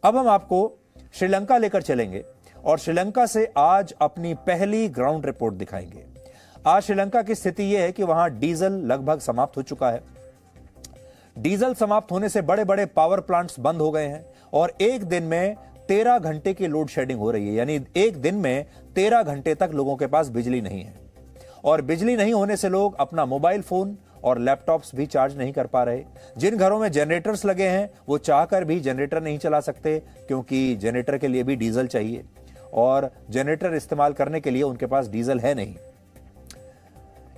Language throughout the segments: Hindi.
अब हम आपको श्रीलंका लेकर चलेंगे और श्रीलंका से आज अपनी पहली ग्राउंड रिपोर्ट दिखाएंगे। आज श्रीलंका की स्थिति यह है कि वहां डीजल लगभग समाप्त हो चुका है। डीजल समाप्त होने से बड़े बड़े पावर प्लांट्स बंद हो गए हैं और एक दिन में 13 घंटे की लोड शेडिंग हो रही है, यानी एक दिन में 13 घंटे तक लोगों के पास बिजली नहीं है। और बिजली नहीं होने से लोग अपना मोबाइल फोन और लैपटॉप्स भी चार्ज नहीं कर पा रहे। जिन घरों में जनरेटर्स लगे हैं वो चाहकर भी जनरेटर नहीं चला सकते, क्योंकि जनरेटर के लिए भी डीजल चाहिए और जनरेटर इस्तेमाल करने के लिए उनके पास डीजल है नहीं।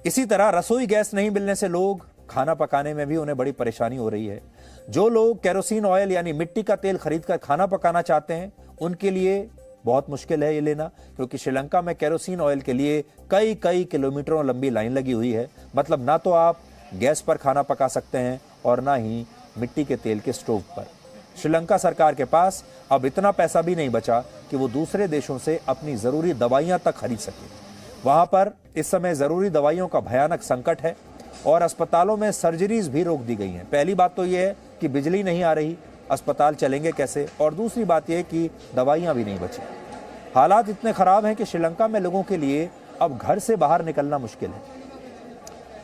इसी तरह रसोई गैस नहीं मिलने से लोग खाना पकाने में भी उन्हें बड़ी परेशानी हो रही है। जो लोग केरोसिन ऑयल यानी मिट्टी का तेल खरीदकर खाना पकाना चाहते हैं उनके लिए बहुत मुश्किल है ये लेना, क्योंकि श्रीलंका में केरोसिन ऑयल के लिए कई किलोमीटरों लंबी लाइन लगी हुई है। मतलब ना तो आप गैस पर खाना पका सकते हैं और ना ही मिट्टी के तेल के स्टोव पर। श्रीलंका सरकार के पास अब इतना पैसा भी नहीं बचा कि वो दूसरे देशों से अपनी जरूरी दवाइयां तक खरीद सके। वहां पर इस समय जरूरी दवाइयों का भयानक संकट है और अस्पतालों में सर्जरीज भी रोक दी गई हैं। पहली बात तो यह है कि बिजली नहीं आ रही, अस्पताल चलेंगे कैसे, और दूसरी बात यह कि दवाइयां भी नहीं बची। हालात इतने खराब हैं कि श्रीलंका में लोगों के लिए अब घर से बाहर निकलना मुश्किल है।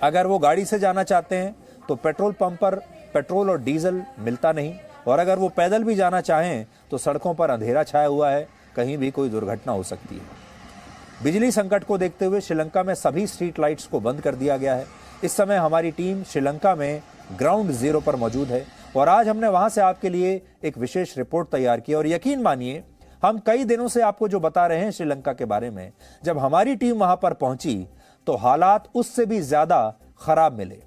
अगर वो गाड़ी से जाना चाहते हैं तो पेट्रोल पंप पर पेट्रोल और डीजल मिलता नहीं, और अगर वो पैदल भी जाना चाहें तो सड़कों पर अंधेरा छाया हुआ है, कहीं भी कोई दुर्घटना हो सकती है। बिजली संकट को देखते हुए श्रीलंका में सभी स्ट्रीट लाइट्स को बंद कर दिया गया है। इस समय हमारी टीम श्रीलंका में ग्राउंड जीरो पर मौजूद है और आज हमने वहां से आपके लिए एक विशेष रिपोर्ट तैयार की। और यकीन मानिए, हम कई दिनों से आपको जो बता रहे हैं श्रीलंका के बारे में, जब हमारी टीम वहां पर पहुंची तो हालात उससे भी ज्यादा खराब मिले।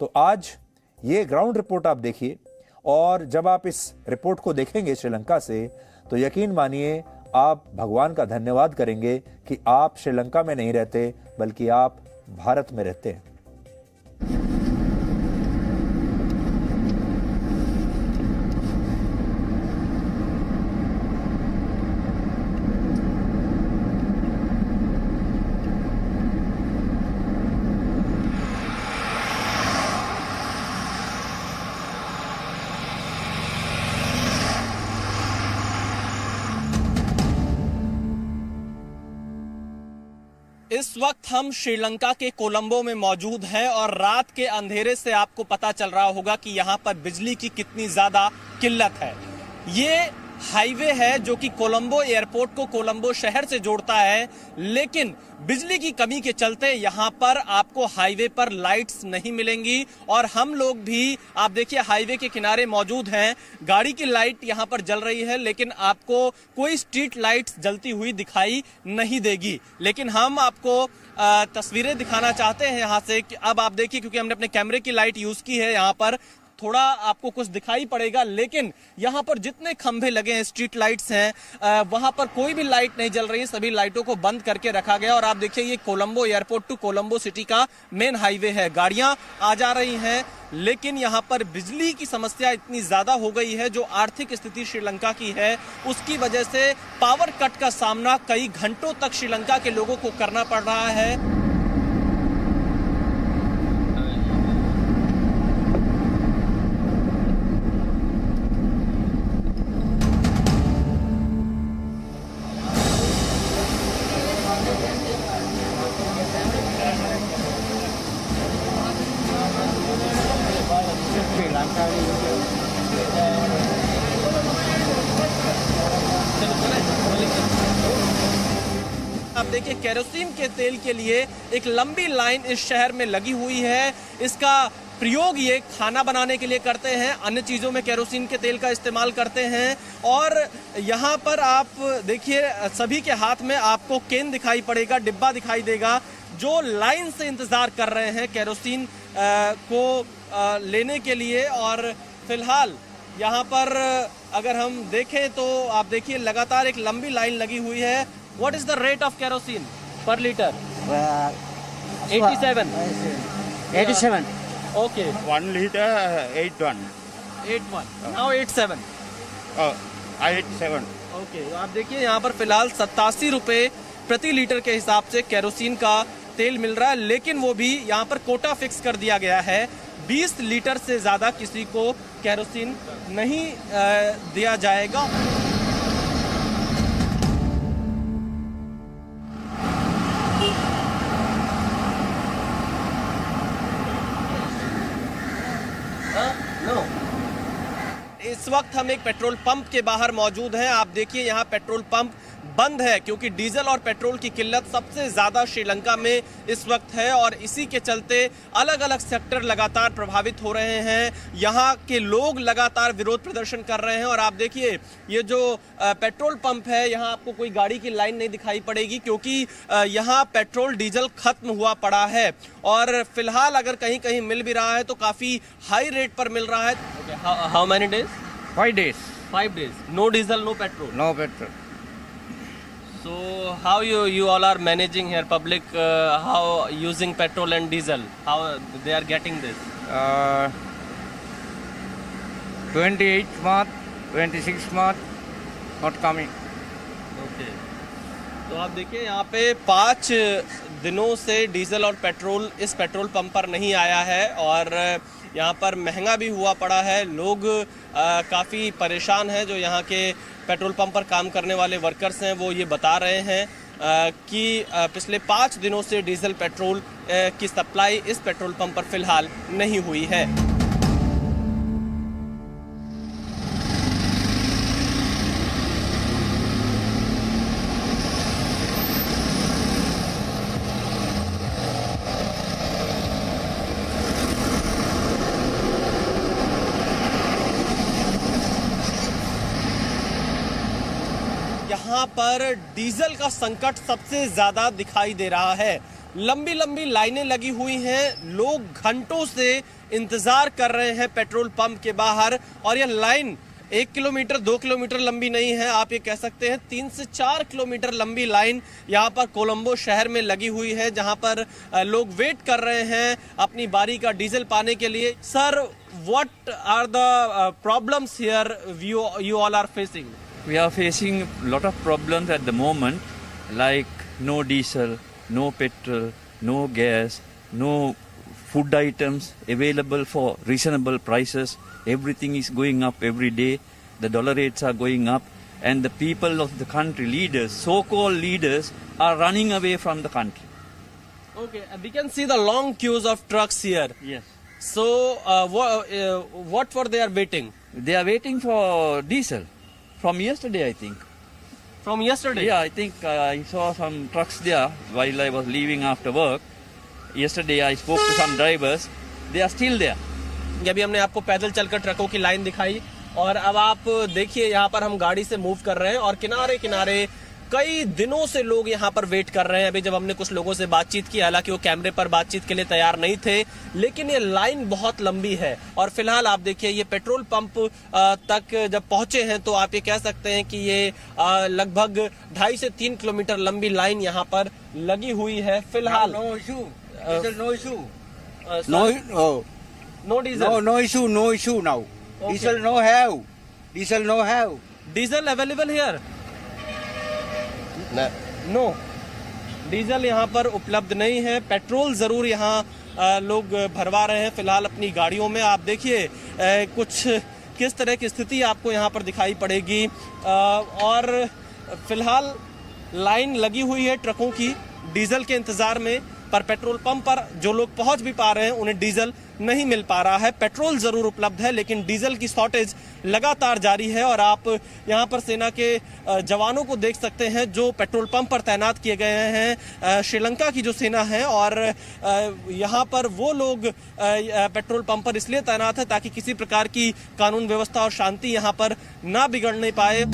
तो आज ये ग्राउंड रिपोर्ट आप देखिए, और जब आप इस रिपोर्ट को देखेंगे श्रीलंका से तो यकीन मानिए आप भगवान का धन्यवाद करेंगे कि आप श्रीलंका में नहीं रहते बल्कि आप भारत में रहते हैं। इस वक्त हम श्रीलंका के कोलंबो में मौजूद हैं और रात के अंधेरे से आपको पता चल रहा होगा कि यहाँ पर बिजली की कितनी ज्यादा किल्लत है। ये हाईवे है जो कि कोलंबो एयरपोर्ट को कोलंबो शहर से जोड़ता है, लेकिन बिजली की कमी के चलते यहाँ पर आपको हाईवे पर लाइट्स नहीं मिलेंगी। और हम लोग भी, आप देखिए, हाईवे के किनारे मौजूद हैं। गाड़ी की लाइट यहाँ पर जल रही है, लेकिन आपको कोई स्ट्रीट लाइट्स जलती हुई दिखाई नहीं देगी। लेकिन हम आपको तस्वीरें दिखाना चाहते हैं यहाँ से। अब आप देखिए, क्योंकि हमने अपने कैमरे की लाइट यूज की है, यहाँ पर थोड़ा आपको कुछ दिखाई पड़ेगा, लेकिन यहाँ पर जितने खंभे लगे हैं, स्ट्रीट लाइट्स हैं, वहां पर कोई भी लाइट नहीं जल रही है। सभी लाइटों को बंद करके रखा गया। और आप देखिए, ये Colombo airport to Colombo city का मेन हाईवे है। गाड़ियां आ जा रही हैं, लेकिन यहाँ पर बिजली की समस्या इतनी ज्यादा हो गई है, जो आर्थिक स्थिति श्रीलंका की है उसकी वजह से पावर कट का सामना कई घंटों तक श्रीलंका के लोगों को करना पड़ रहा है। आप देखिए, केरोसिन के तेल के लिए एक लंबी लाइन इस शहर में लगी हुई है। इसका प्रयोग ये खाना बनाने के लिए करते हैं, अन्य चीज़ों में केरोसिन के तेल का इस्तेमाल करते हैं। और यहाँ पर आप देखिए, सभी के हाथ में आपको केन दिखाई पड़ेगा, डिब्बा दिखाई देगा, जो लाइन से इंतज़ार कर रहे हैं केरोसिन को लेने के लिए। और फिलहाल यहाँ पर अगर हम देखें तो आप देखिए, लगातार एक लंबी लाइन लगी हुई है। What is the rate of kerosene per liter? 87. 87. Okay. 1 liter 81. 81. Now 87. 87. Okay. तो आप देखिए, यहाँ पर फिलहाल 87 रुपए प्रति लीटर के हिसाब से केरोसिन का तेल मिल रहा है, लेकिन वो भी यहाँ पर कोटा फिक्स कर दिया गया है। 20 लीटर से ज्यादा किसी को कैरोसिन नहीं दिया जाएगा। इस वक्त हम एक पेट्रोल पंप के बाहर मौजूद हैं। आप देखिए यहाँ पेट्रोल पंप बंद है क्योंकि डीजल और पेट्रोल की किल्लत सबसे ज्यादा श्रीलंका में इस वक्त है और इसी के चलते अलग अलग सेक्टर लगातार प्रभावित हो रहे हैं। यहाँ के लोग लगातार विरोध प्रदर्शन कर रहे हैं और आप देखिए ये जो पेट्रोल पंप है यहाँ आपको कोई गाड़ी की लाइन नहीं दिखाई पड़ेगी क्योंकि यहाँ पेट्रोल डीजल खत्म हुआ पड़ा है और फिलहाल अगर कहीं कहीं मिल भी रहा है तो काफी हाई रेट पर मिल रहा है। How many days? 5 days. 5 days. No diesel, no petrol. No petrol. So how you all are managing here, public? How using petrol and diesel? How they are getting this? 28th month, 26th month, not coming. Okay. तो आप देखिए यहाँ पे 5 दिनों से डीजल और पेट्रोल इस पेट्रोल पंप पर नहीं आया है और यहाँ पर महंगा भी हुआ पड़ा है। लोग काफ़ी परेशान हैं। जो यहाँ के पेट्रोल पंप पर काम करने वाले वर्कर्स हैं वो ये बता रहे हैं कि पिछले 5 दिनों से डीजल पेट्रोल की सप्लाई इस पेट्रोल पंप पर फिलहाल नहीं हुई है। यहाँ पर डीजल का संकट सबसे ज्यादा दिखाई दे रहा है। लंबी लंबी लाइनें लगी हुई हैं, लोग घंटों से इंतजार कर रहे हैं पेट्रोल पंप के बाहर और यह लाइन 1 किलोमीटर 2 किलोमीटर लंबी नहीं है, आप ये कह सकते हैं 3 से 4 किलोमीटर लंबी लाइन यहाँ पर कोलंबो शहर में लगी हुई है जहाँ पर लोग वेट कर रहे हैं अपनी बारी का डीजल पाने के लिए। Sir, what are the problems here you all are facing? We are facing a lot of problems at the moment, like no diesel, no petrol, no gas, no food items available for reasonable prices. Everything is going up every day. The dollar rates are going up and the people of the country, leaders, so-called leaders, are running away from the country. Okay, we can see the long queues of trucks here. Yes. So, what for they are waiting? They are waiting for diesel. From yesterday, I think. From yesterday? Yeah, I think I saw some trucks there while I was leaving after work. Yesterday, I spoke to some drivers. They are still there. अभी हमने आपको पैदल चलकर ट्रकों की लाइन दिखाई और अब आप देखिए यहाँ पर हम गाड़ी से मूव कर रहे हैं और किनारे किनारे कई दिनों से लोग यहाँ पर वेट कर रहे हैं। अभी जब हमने कुछ लोगों से बातचीत की, हालांकि वो कैमरे पर बातचीत के लिए तैयार नहीं थे, लेकिन ये लाइन बहुत लंबी है और फिलहाल आप देखिए ये पेट्रोल पंप तक जब पहुंचे हैं तो आप ये कह सकते हैं कि ये लगभग 2.5 से 3 किलोमीटर लंबी लाइन यहाँ पर लगी हुई है फिलहाल। No issue. Diesel, no issue. No diesel. No issue. No issue now. Okay. Diesel no have. Diesel no have. Diesel available here? No, diesel यहाँ पर उपलब्ध नहीं है। पेट्रोल जरूर यहाँ लोग भरवा रहे हैं फिलहाल अपनी गाड़ियों में। आप देखिए कुछ किस तरह की स्थिति आपको यहाँ पर दिखाई पड़ेगी और फिलहाल लाइन लगी हुई है ट्रकों की डीजल के इंतजार में, पर पेट्रोल पंप पर जो लोग पहुंच भी पा रहे हैं उन्हें डीजल नहीं मिल पा रहा है। पेट्रोल जरूर उपलब्ध है लेकिन डीजल की शॉर्टेज लगातार जारी है और आप यहां पर सेना के जवानों को देख सकते हैं जो पेट्रोल पंप पर तैनात किए गए हैं, श्रीलंका की जो सेना है। और यहां पर वो लोग पेट्रोल पंप पर इसलिए तैनात है ताकि किसी प्रकार की कानून व्यवस्था और शांति यहां पर ना बिगड़ने पाए।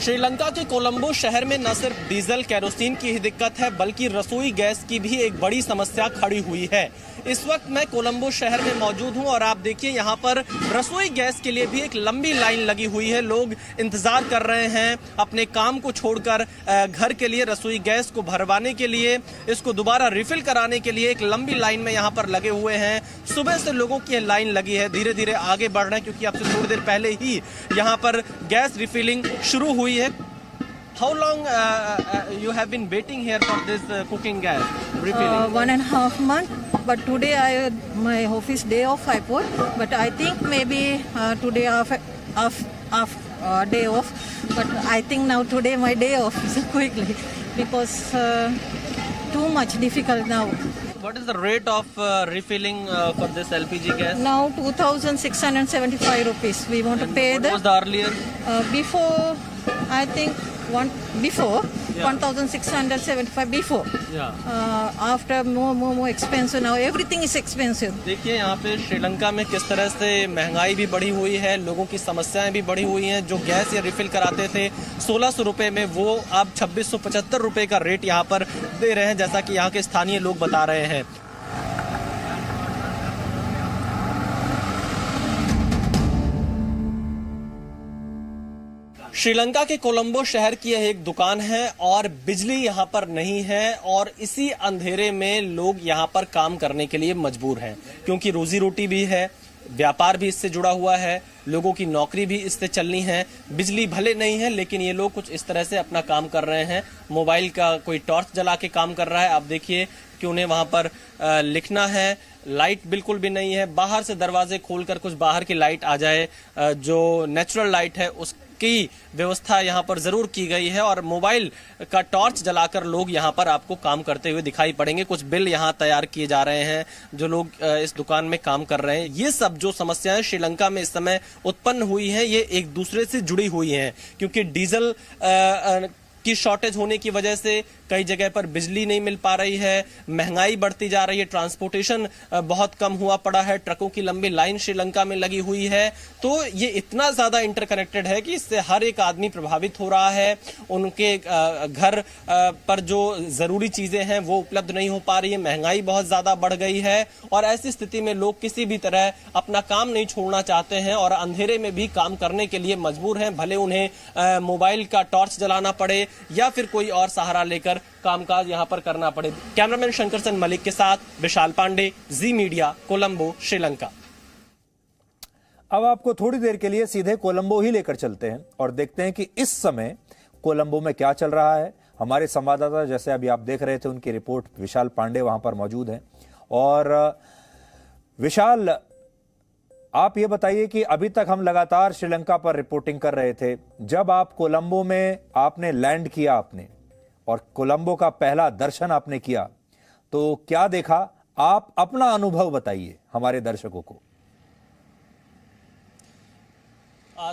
श्रीलंका के कोलंबो शहर में न सिर्फ डीजल केरोसिन की ही दिक्कत है बल्कि रसोई गैस की भी एक बड़ी समस्या खड़ी हुई है। इस वक्त मैं कोलंबो शहर में मौजूद हूं और आप देखिए यहाँ पर रसोई गैस के लिए भी एक लंबी लाइन लगी हुई है। लोग इंतजार कर रहे हैं अपने काम को छोड़कर घर के लिए रसोई गैस को भरवाने के लिए, इसको दोबारा रिफिल कराने के लिए एक लंबी लाइन में यहाँ पर लगे हुए हैं। सुबह से लोगों की लाइन लगी है, धीरे धीरे आगे बढ़ रहे हैं क्योंकि आपसे थोड़ी देर पहले ही यहाँ पर गैस रिफिलिंग शुरू हुई है। How long you have been waiting here for this cooking gas refilling? 1.5 months. But today my office day off I put. But I think maybe today off day off. But I think now today my day off is quickly because too much difficult now. What is the rate of refilling for this LPG gas? Now 2,675 rupees. We want to pay What was the earlier? Before I think. Before 1,675 before. Yeah. After more expensive now. Everything is expensive. देखिए यहाँ पे श्रीलंका में किस तरह से महंगाई भी बढ़ी हुई है, लोगों की समस्याएं भी बढ़ी हुई हैं। जो गैस या रिफिल कराते थे 1600 रुपए में, वो अब 2675 रुपए का रेट यहाँ पर दे रहे हैं, जैसा कि यहाँ के स्थानीय लोग बता रहे हैं। श्रीलंका के कोलंबो शहर की यह एक दुकान है और बिजली यहाँ पर नहीं है और इसी अंधेरे में लोग यहाँ पर काम करने के लिए मजबूर हैं क्योंकि रोजी रोटी भी है, व्यापार भी इससे जुड़ा हुआ है, लोगों की नौकरी भी इससे चलनी है। बिजली भले नहीं है लेकिन ये लोग कुछ इस तरह से अपना काम कर रहे हैं। मोबाइल का कोई टॉर्च जला के काम कर रहा है। आप देखिए कि उन्हें वहां पर लिखना है। लाइट बिल्कुल भी नहीं है। बाहर से दरवाजे खोलकर कुछ बाहर की लाइट आ जाए, जो नेचुरल लाइट है उसकी व्यवस्था यहाँ पर जरूर की गई है और मोबाइल का टॉर्च जलाकर लोग यहाँ पर आपको काम करते हुए दिखाई पड़ेंगे। कुछ बिल यहाँ तैयार किए जा रहे हैं जो लोग इस दुकान में काम कर रहे हैं। ये सब जो समस्याएं श्रीलंका में इस समय उत्पन्न हुई हैं ये एक दूसरे से जुड़ी हुई हैं क्योंकि डीजल की शॉर्टेज होने की वजह से कई जगह पर बिजली नहीं मिल पा रही है, महंगाई बढ़ती जा रही है, ट्रांसपोर्टेशन बहुत कम हुआ पड़ा है, ट्रकों की लंबी लाइन श्रीलंका में लगी हुई है। तो ये इतना ज्यादा इंटरकनेक्टेड है कि इससे हर एक आदमी प्रभावित हो रहा है। उनके घर पर जो जरूरी चीजें हैं वो उपलब्ध नहीं हो पा रही है, महंगाई बहुत ज्यादा बढ़ गई है और ऐसी स्थिति में लोग किसी भी तरह अपना काम नहीं छोड़ना चाहते हैं और अंधेरे में भी काम करने के लिए मजबूर हैं, भले उन्हें मोबाइल का टॉर्च जलाना पड़े या फिर कोई और सहारा लेकर कामकाज यहां पर करना पड़े। कैमरामैन शंकर सन मलिक के साथ विशाल पांडे, जी मीडिया, कोलंबो, श्रीलंका। अब आपको थोड़ी देर के लिए सीधे कोलंबो ही लेकर चलते हैं और देखते हैं कि इस समय कोलंबो में क्या चल रहा है। हमारे संवाददाता, जैसे अभी आप देख रहे थे, उनकी रिपोर्ट विशाल पांडे वहां पर मौजूद हैं। और विशाल, आप ये बताइए कि अभी तक हम लगातार श्रीलंका पर रिपोर्टिंग कर रहे थे। जब आप कोलंबो में आपने लैंड किया आपने और कोलंबो का पहला दर्शन आपने किया तो क्या देखा? आप अपना अनुभव बताइए हमारे दर्शकों को।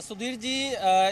सुधीर जी,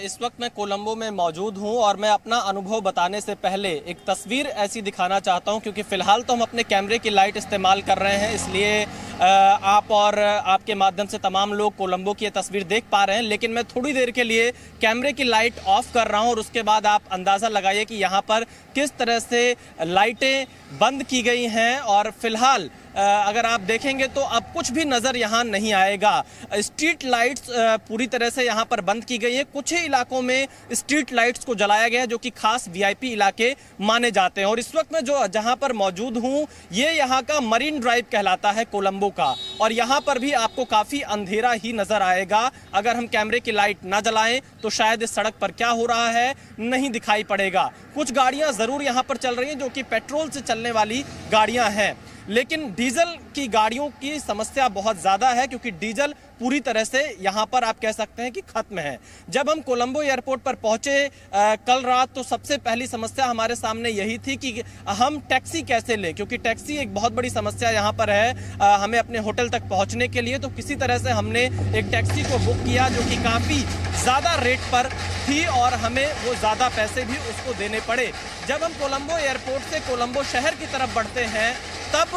इस वक्त मैं कोलंबो में मौजूद हूं और मैं अपना अनुभव बताने से पहले एक तस्वीर ऐसी दिखाना चाहता हूं क्योंकि फिलहाल तो हम अपने कैमरे की लाइट इस्तेमाल कर रहे हैं, इसलिए आप और आपके माध्यम से तमाम लोग कोलंबो की ये तस्वीर देख पा रहे हैं। लेकिन मैं थोड़ी देर के लिए कैमरे की लाइट ऑफ कर रहा हूं और उसके बाद आप अंदाज़ा लगाइए कि यहाँ पर किस तरह से लाइटें बंद की गई हैं और फिलहाल अगर आप देखेंगे तो अब कुछ भी नजर यहाँ नहीं आएगा। स्ट्रीट लाइट्स पूरी तरह से यहाँ पर बंद की गई है। कुछ ही इलाकों में स्ट्रीट लाइट्स को जलाया गया है जो कि खास वीआईपी इलाके माने जाते हैं। और इस वक्त मैं जो जहाँ पर मौजूद हूँ ये यहाँ का मरीन ड्राइव कहलाता है कोलंबो का और यहाँ पर भी आपको काफी अंधेरा ही नजर आएगा। अगर हम कैमरे की लाइट ना जलाएं तो शायद इस सड़क पर क्या हो रहा है नहीं दिखाई पड़ेगा। कुछ गाड़ियां जरूर यहाँ पर चल रही हैं जो कि पेट्रोल से चलने वाली गाड़ियां हैं, लेकिन डीजल की गाड़ियों की समस्या बहुत ज़्यादा है क्योंकि डीजल पूरी तरह से यहाँ पर आप कह सकते हैं कि खत्म है। जब हम कोलंबो एयरपोर्ट पर पहुंचे कल रात तो सबसे पहली समस्या हमारे सामने यही थी कि हम टैक्सी कैसे लें, क्योंकि टैक्सी एक बहुत बड़ी समस्या यहाँ पर है हमें अपने होटल तक पहुँचने के लिए। तो किसी तरह से हमने एक टैक्सी को बुक किया जो कि काफ़ी ज़्यादा रेट पर थी और हमें वो ज़्यादा पैसे भी उसको देने पड़े। जब हम कोलंबो एयरपोर्ट से कोलंबो शहर की तरफ बढ़ते हैं तब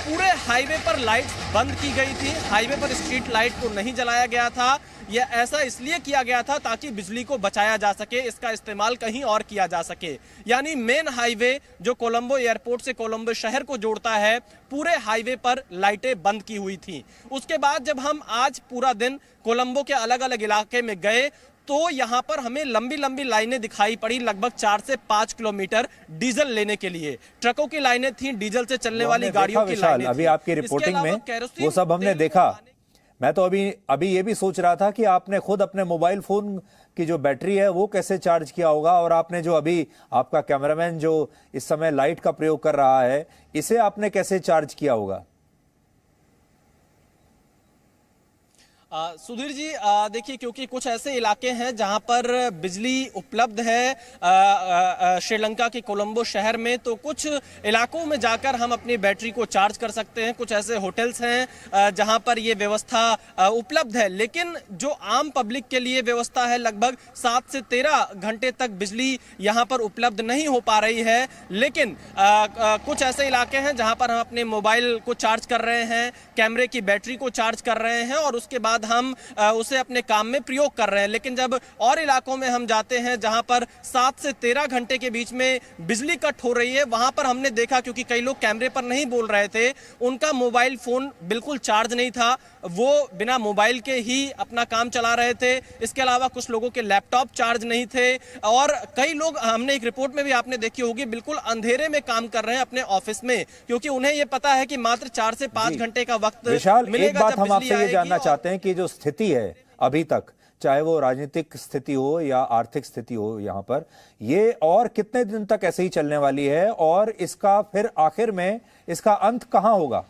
पूरे हाईवे पर लाइट्स बंद की गई थी, हाईवे पर स्ट्रीट लाइट को नहीं जलाया गया था। यह ऐसा इसलिए किया गया था ताकि बिजली को बचाया जा सके, इसका इस्तेमाल कहीं और किया जा सके। यानी मेन हाईवे जो कोलंबो एयरपोर्ट से कोलंबो शहर को जोड़ता है, पूरे हाईवे पर लाइटें बंद की हुई थी। उसके बाद जब हम आज पूरा दिन कोलंबो के अलग अलग इलाके में गए तो यहां पर हमें लंबी लंबी लाइनें दिखाई पड़ी, लगभग 4 से 5 किलोमीटर डीजल लेने के लिए। ट्रकों की लाइनें थी, डीजल से चलने वाली गाड़ियों की लाइनें। अभी आपकी रिपोर्टिंग में वो सब हमने देखा। मैं तो अभी ये भी सोच रहा था कि आपने खुद अपने मोबाइल फोन की जो बैटरी है वो कैसे चार्ज किया होगा, और आपने जो अभी आपका कैमरामैन जो इस समय लाइट का प्रयोग कर रहा है, इसे आपने कैसे चार्ज किया होगा? सुधीर जी, देखिए, क्योंकि कुछ ऐसे इलाके हैं जहां पर बिजली उपलब्ध है श्रीलंका के कोलंबो शहर में, तो कुछ इलाकों में जाकर हम अपनी बैटरी को चार्ज कर सकते हैं। कुछ ऐसे होटल्स हैं जहां पर ये व्यवस्था उपलब्ध है, लेकिन जो आम पब्लिक के लिए व्यवस्था है, लगभग 7 से 13 घंटे तक बिजली यहां पर उपलब्ध नहीं हो पा रही है। लेकिन कुछ ऐसे इलाके हैं जहां पर हम अपने मोबाइल को चार्ज कर रहे हैं, कैमरे की बैटरी को चार्ज कर रहे हैं और उसके बाद हम उसे अपने काम में प्रयोग कर रहे हैं। लेकिन जब और इलाकों में हम जाते हैं जहां पर 7 से 13 घंटे के बीच में बिजली कट हो रही है, वहां पर हमने देखा, क्योंकि कई लोग कैमरे पर नहीं बोल रहे थे, उनका मोबाइल फोन बिल्कुल चार्ज नहीं था, वो बिना मोबाइल के ही अपना काम चला रहे थे। इसके अलावा कुछ लोगों के लैपटॉप चार्ज नहीं थे और कई लोग, हमने एक रिपोर्ट में भी आपने देखी होगी, बिल्कुल अंधेरे में काम कर रहे हैं अपने ऑफिस में, क्योंकि उन्हें यह पता है कि मात्र 4 से 5 घंटे का वक्त मिलेगा। एक बात हम आपसे ये जानना चाहते हैं कि जो स्थिति है अभी तक, चाहे वो राजनीतिक स्थिति हो या आर्थिक स्थिति हो, यहां पर ये और कितने दिन तक ऐसे ही चलने वाली है, और इसका फिर आखिर में इसका अंत कहां होगा?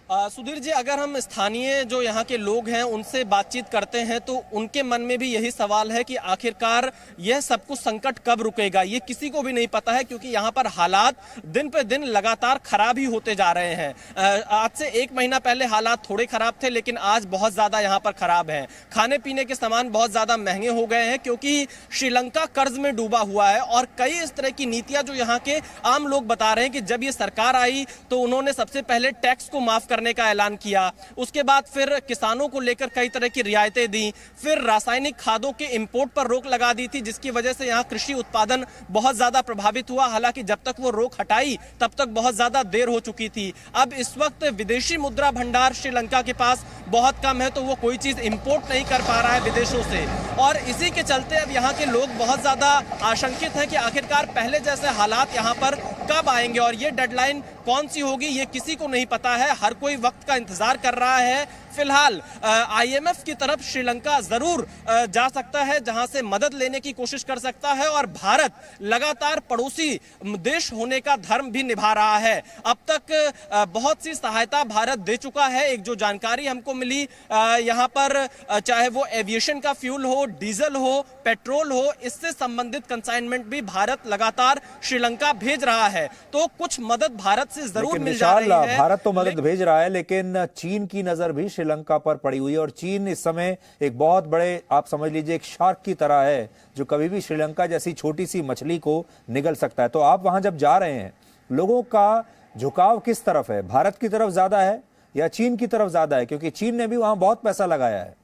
सुधीर जी, अगर हम स्थानीय जो यहाँ के लोग हैं उनसे बातचीत करते हैं तो उनके मन में भी यही सवाल है कि आखिरकार यह सब कुछ संकट कब रुकेगा, ये किसी को भी नहीं पता है, क्योंकि यहाँ पर हालात दिन पे दिन लगातार खराब ही होते जा रहे हैं। आज से 1 महीना पहले हालात थोड़े खराब थे, लेकिन आज बहुत ज्यादा यहाँ पर खराब है। खाने पीने के सामान बहुत ज्यादा महंगे हो गए हैं, क्योंकि श्रीलंका कर्ज में डूबा हुआ है और कई इस तरह की नीतियां जो यहाँ के आम लोग बता रहे हैं कि जब ये सरकार आई तो उन्होंने सबसे पहले टैक्स को माफ करने का ऐलान किया, उसके बाद फिर किसानों को लेकर कई तरह की रियायतें दी, फिर रासायनिक खादों के इंपोर्ट पर रोक लगा दी थी, जिसकी वजह से यहां कृषि उत्पादन बहुत ज्यादा प्रभावित हुआ। हालांकि जब तक वो रोक हटाई तब तक बहुत ज्यादा देर हो चुकी थी। अब इस वक्त विदेशी मुद्रा भंडार श्रीलंका के पास बहुत कम है, तो वो कोई चीज इंपोर्ट नहीं कर पा रहा है विदेशों से, और इसी के चलते अब यहाँ के लोग बहुत ज्यादा आशंकित हैं कि आखिरकार पहले जैसे हालात यहाँ पर कब आएंगे, और ये डेडलाइन कौन सी होगी ये किसी को नहीं पता है। हर कोई वक्त का इंतजार कर रहा है। फिलहाल आईएमएफ की तरफ श्रीलंका जरूर जा सकता है, जहां से मदद लेने की कोशिश कर सकता है, और भारत लगातार पड़ोसी देश होने का धर्म भी निभा रहा है। अब तक बहुत सी सहायता भारत दे चुका है। एक जो जानकारी हमको मिली, यहां पर चाहे वो एविएशन का फ्यूल हो, डीजल हो, पेट्रोल हो, इससे संबंधित कंसाइनमेंट भी भारत लगातार श्रीलंका भेज रहा है, तो कुछ मदद भारत से जरूर मिल जा रही है। भारत तो मदद भेज रहा है, लेकिन चीन की नजर भी श्रीलंका पर पड़ी हुई है, और चीन इस समय एक बहुत बड़े, आप समझ लीजिए, एक शार्क की तरह है जो कभी भी श्रीलंका जैसी छोटी सी मछली को निगल सकता है। तो आप वहां जब जा रहे हैं, लोगों का झुकाव किस तरफ है? भारत की तरफ ज्यादा है या चीन की तरफ ज्यादा है? क्योंकि चीन ने भी वहां बहुत पैसा लगाया है।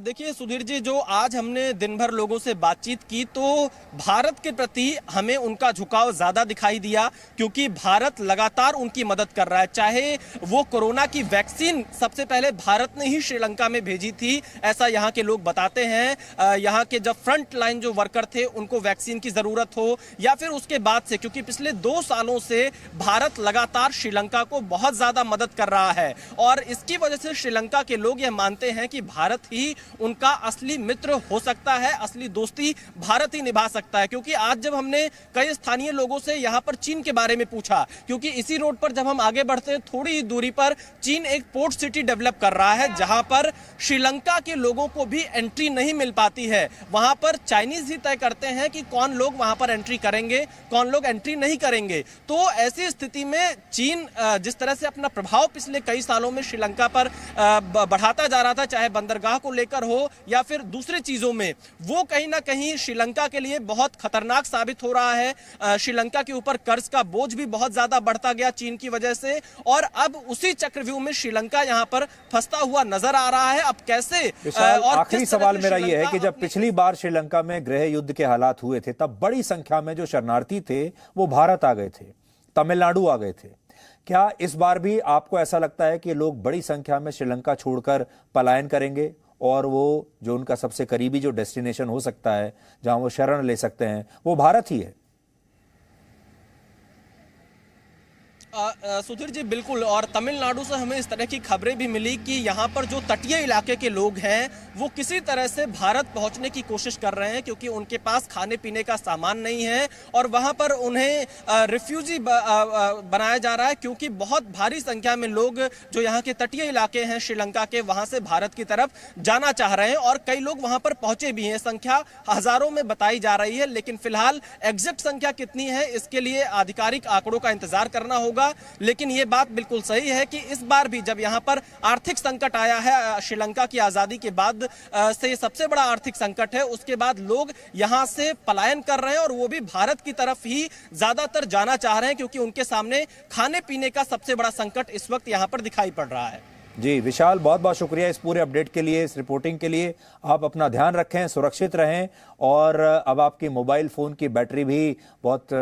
देखिए सुधीर जी, जो आज हमने दिन भर लोगों से बातचीत की तो भारत के प्रति हमें उनका झुकाव ज्यादा दिखाई दिया, क्योंकि भारत लगातार उनकी मदद कर रहा है। चाहे वो कोरोना की वैक्सीन सबसे पहले भारत ने ही श्रीलंका में भेजी थी, ऐसा यहाँ के लोग बताते हैं। यहाँ के जब फ्रंट लाइन जो वर्कर थे उनको वैक्सीन की जरूरत हो, या फिर उसके बाद से, क्योंकि पिछले 2 सालों से भारत लगातार श्रीलंका को बहुत ज्यादा मदद कर रहा है, और इसकी वजह से श्रीलंका के लोग यह मानते हैं कि भारत ही उनका असली मित्र हो सकता है, असली दोस्ती भारत ही निभा सकता है। क्योंकि आज जब हमने कई स्थानीय लोगों से यहां पर चीन के बारे में पूछा, क्योंकि इसी रोड पर जब हम आगे बढ़ते हैं थोड़ी ही दूरी पर चीन एक पोर्ट सिटी डेवलप कर रहा है, जहां पर श्रीलंका के लोगों को भी एंट्री नहीं मिल पाती है। वहां पर चाइनीज ही तय करते हैं कि कौन लोग वहां पर एंट्री करेंगे, कौन लोग एंट्री नहीं करेंगे। तो ऐसी स्थिति में चीन जिस तरह से अपना प्रभाव पिछले कई सालों में श्रीलंका पर बढ़ाता जा रहा था, चाहे बंदरगाह को लेकर हो या फिर दूसरी चीजों में, वो कहीं ना कहीं श्रीलंका के लिए बहुत खतरनाक साबित हो रहा है। श्रीलंका के ऊपर कर्ज का बोझ भी बहुत ज्यादा बढ़ता गया चीन की वजह से, और अब उसी चक्रव्यूह में श्रीलंका यहां पर फंसता हुआ नजर आ रहा है। अब कैसे और आखिरी सवाल मेरा यह है कि जब पिछली बार श्रीलंका में गृह युद्ध के हालात हुए थे, तब बड़ी संख्या में जो शरणार्थी थे वो भारत आ गए थे, तमिलनाडु आ गए थे। क्या इस बार भी आपको ऐसा लगता है कि लोग बड़ी संख्या में श्रीलंका छोड़कर पलायन करेंगे और वो जो उनका सबसे करीबी जो डेस्टिनेशन हो सकता है, जहां वो शरण ले सकते हैं, वो भारत ही है? सुधीर जी बिल्कुल, और तमिलनाडु से हमें इस तरह की खबरें भी मिली कि यहाँ पर जो तटीय इलाके के लोग हैं वो किसी तरह से भारत पहुँचने की कोशिश कर रहे हैं, क्योंकि उनके पास खाने पीने का सामान नहीं है और वहाँ पर उन्हें रिफ्यूजी बनाया जा रहा है, क्योंकि बहुत भारी संख्या में लोग जो यहाँ के तटीय इलाके हैं श्रीलंका के, वहाँ से भारत की तरफ जाना चाह रहे हैं और कई लोग वहाँ पर पहुंचे भी हैं। संख्या हजारों में बताई जा रही है, लेकिन फिलहाल एग्जैक्ट संख्या कितनी है इसके लिए आधिकारिक आंकड़ों का इंतजार करना होगा। लेकिन यह बात बिल्कुल सही है कि इस बार भी जब यहां पर आर्थिक संकट आया है, श्रीलंका की आजादी के बाद से सबसे बड़ा आर्थिक संकट है, उसके बाद लोग यहां से पलायन कर रहे हैं और वो भी भारत की तरफ ही ज्यादातर जाना चाह रहे हैं, क्योंकि उनके सामने खाने पीने का सबसे बड़ा संकट इस वक्त यहां पर दिखाई पड़ रहा है। जी विशाल, बहुत बहुत शुक्रिया इस पूरे अपडेट के लिए, इस रिपोर्टिंग के लिए। आप अपना ध्यान रखें, सुरक्षित रहें, और अब आपकी मोबाइल फोन की बैटरी भी बहुत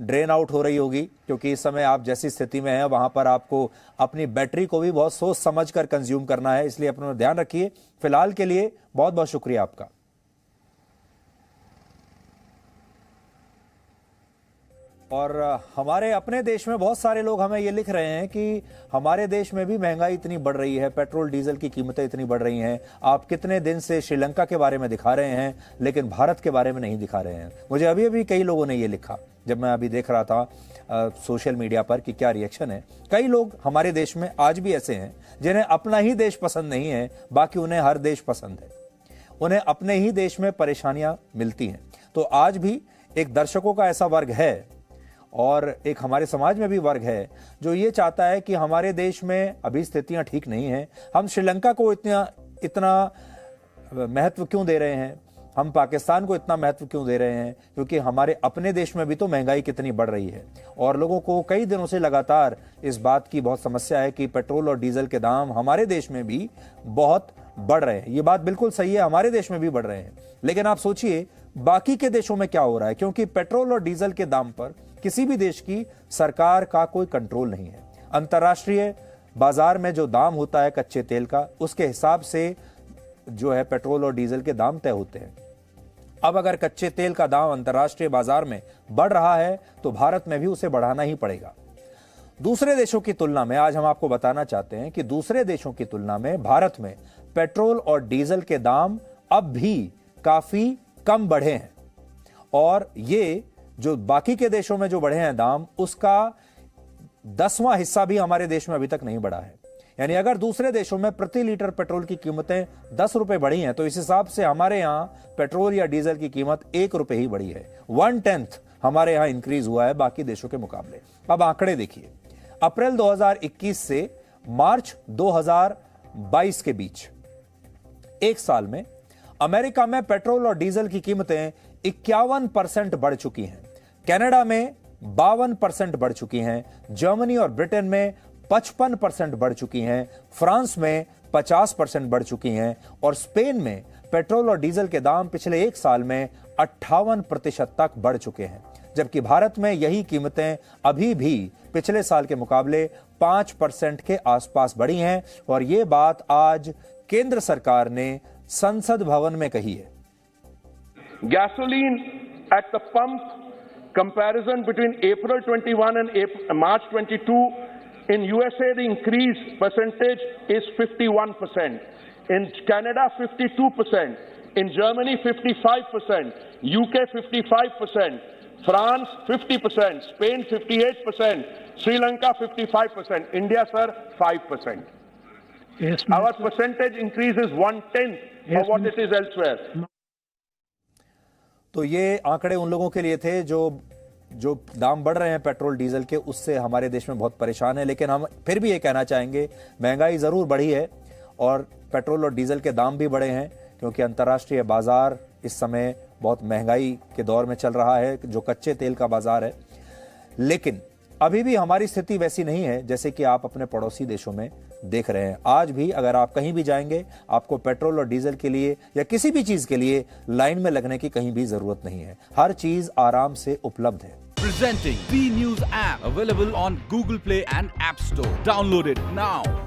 ड्रेन आउट हो रही होगी, क्योंकि इस समय आप जैसी स्थिति में हैं वहां पर आपको अपनी बैटरी को भी बहुत सोच समझ कर कंज्यूम करना है, इसलिए अपना ध्यान रखिए। फिलहाल के लिए बहुत बहुत शुक्रिया आपका। और हमारे अपने देश में बहुत सारे लोग हमें ये लिख रहे हैं कि हमारे देश में भी महंगाई इतनी बढ़ रही है, पेट्रोल डीजल की कीमतें इतनी बढ़ रही हैं, आप कितने दिन से श्रीलंका के बारे में दिखा रहे हैं लेकिन भारत के बारे में नहीं दिखा रहे हैं। मुझे अभी अभी कई लोगों ने ये लिखा, जब मैं अभी देख रहा था सोशल मीडिया पर कि क्या रिएक्शन है। कई लोग हमारे देश में आज भी ऐसे हैं जिन्हें अपना ही देश पसंद नहीं है, बाकी उन्हें हर देश पसंद है, उन्हें अपने ही देश में परेशानियां मिलती हैं। तो आज भी एक दर्शकों का ऐसा वर्ग है और एक हमारे समाज में भी वर्ग है जो ये चाहता है कि हमारे देश में अभी स्थितियां ठीक नहीं हैं, हम श्रीलंका को इतना महत्व क्यों दे रहे हैं, हम पाकिस्तान को इतना महत्व क्यों दे रहे हैं, क्योंकि हमारे अपने देश में भी तो महंगाई कितनी बढ़ रही है। और लोगों को कई दिनों से लगातार इस बात की बहुत समस्या है कि पेट्रोल और डीजल के दाम हमारे देश में भी बहुत बढ़ रहे हैं। ये बात बिल्कुल सही है, हमारे देश में भी बढ़ रहे हैं, लेकिन आप सोचिए बाकी के देशों में क्या हो रहा है, क्योंकि पेट्रोल और डीजल के दाम पर किसी भी देश की सरकार का कोई कंट्रोल नहीं है। अंतर्राष्ट्रीय बाजार में जो दाम होता है कच्चे तेल का, उसके हिसाब से जो है पेट्रोल और डीजल के दाम तय होते हैं। अब अगर कच्चे तेल का दाम अंतर्राष्ट्रीय बाजार में बढ़ रहा है तो भारत में भी उसे बढ़ाना ही पड़ेगा। दूसरे देशों की तुलना में आज हम आपको बताना चाहते हैं कि दूसरे देशों की तुलना में भारत में पेट्रोल और डीजल के दाम अब भी काफी कम बढ़े हैं, और ये जो बाकी के देशों में जो बढ़े हैं दाम, उसका 10वां हिस्सा भी हमारे देश में अभी तक नहीं बढ़ा है। यानी अगर दूसरे देशों में प्रति लीटर पेट्रोल की कीमतें 10 रुपए बढ़ी हैं, तो इस हिसाब से हमारे यहां पेट्रोल या डीजल की कीमत 1 रुपए ही बढ़ी है। 1/10 हमारे यहां इंक्रीज हुआ है बाकी देशों के मुकाबले। अब आंकड़े देखिए, अप्रैल 2021 से मार्च 2022 के बीच एक साल में अमेरिका में पेट्रोल और डीजल की कीमतें 51% बढ़ चुकी हैं, कनाडा में 52% बढ़ चुकी हैं, जर्मनी और ब्रिटेन में 55% बढ़ चुकी हैं, फ्रांस में 50% बढ़ चुकी हैं, और स्पेन में पेट्रोल और डीजल के दाम पिछले एक साल में 58% तक बढ़ चुके हैं, जबकि भारत में यही कीमतें अभी भी पिछले साल के मुकाबले 5% के आसपास बढ़ी हैं। और यह बात आज केंद्र सरकार ने संसद भवन में कही है। Gasoline at the pump, comparison between April 21 and March 22, in USA the increase percentage is 51%, in Canada 52%, in Germany 55%, UK 55%, France 50%, Spain 58%, Sri Lanka 55%, India sir 5%. Yes, Our percentage increase is 1/10 of what it is elsewhere. तो ये आंकड़े उन लोगों के लिए थे जो दाम बढ़ रहे हैं पेट्रोल डीजल के, उससे हमारे देश में बहुत परेशान है। लेकिन हम फिर भी ये कहना चाहेंगे, महंगाई जरूर बढ़ी है और पेट्रोल और डीजल के दाम भी बढ़े हैं क्योंकि अंतर्राष्ट्रीय बाजार इस समय बहुत महंगाई के दौर में चल रहा है, जो कच्चे तेल का बाजार है। लेकिन अभी भी हमारी स्थिति वैसी नहीं है जैसे कि आप अपने पड़ोसी देशों में देख रहे हैं। आज भी अगर आप कहीं भी जाएंगे, आपको पेट्रोल और डीजल के लिए या किसी भी चीज के लिए लाइन में लगने की कहीं भी जरूरत नहीं है। हर चीज आराम से उपलब्ध है। Presenting B News app, available on Google Play and App Store. Download it now.